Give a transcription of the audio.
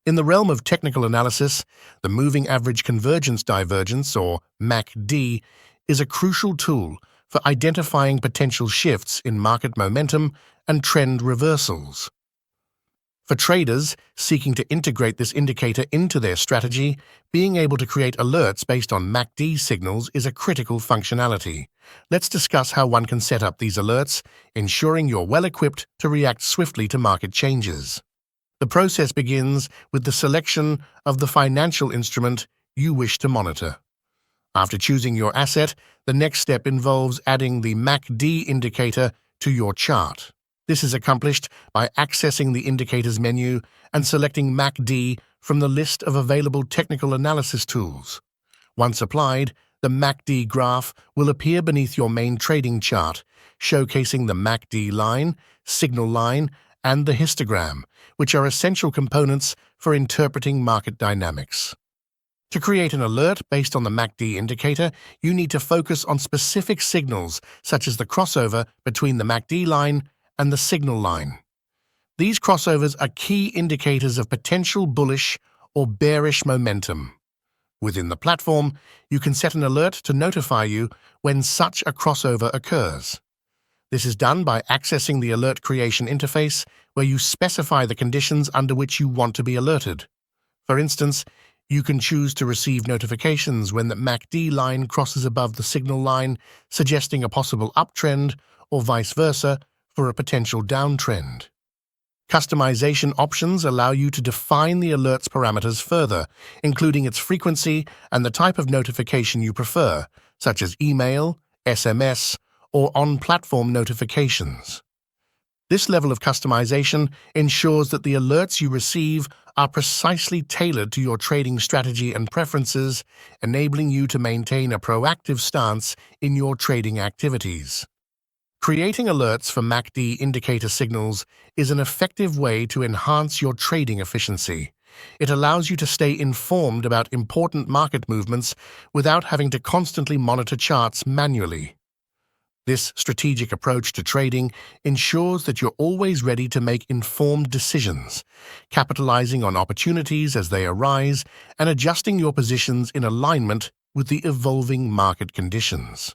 In the realm of technical analysis, the moving average convergence divergence, or MACD, is a crucial tool for identifying potential shifts in market momentum and trend reversals. For traders seeking to integrate this indicator into their strategy, being able to create alerts based on MACD signals is a critical functionality. Let's discuss how one can set up these alerts, ensuring you're well-equipped to react swiftly to market changes. The process begins with the selection of the financial instrument you wish to monitor. After choosing your asset, the next step involves adding the MACD indicator to your chart. This is accomplished by accessing the Indicators menu and selecting MACD from the list of available technical analysis tools. Once applied, the MACD graph will appear beneath your main trading chart, showcasing the MACD line, signal line, and the histogram, which are essential components for interpreting market dynamics. To create an alert based on the MACD indicator, you need to focus on specific signals such as the crossover between the MACD line and the signal line. These crossovers are key indicators of potential bullish or bearish momentum. Within the platform, you can set an alert to notify you when such a crossover occurs. This is done by accessing the alert creation interface, where you specify the conditions under which you want to be alerted. For instance, you can choose to receive notifications when the MACD line crosses above the signal line, suggesting a possible uptrend, or vice versa for a potential downtrend. Customization options allow you to define the alert's parameters further, including its frequency and the type of notification you prefer, such as email, SMS, or on-platform notifications. This level of customization ensures that the alerts you receive are precisely tailored to your trading strategy and preferences, enabling you to maintain a proactive stance in your trading activities. Creating alerts for MACD indicator signals is an effective way to enhance your trading efficiency. It allows you to stay informed about important market movements without having to constantly monitor charts manually. This strategic approach to trading ensures that you're always ready to make informed decisions, capitalizing on opportunities as they arise and adjusting your positions in alignment with the evolving market conditions.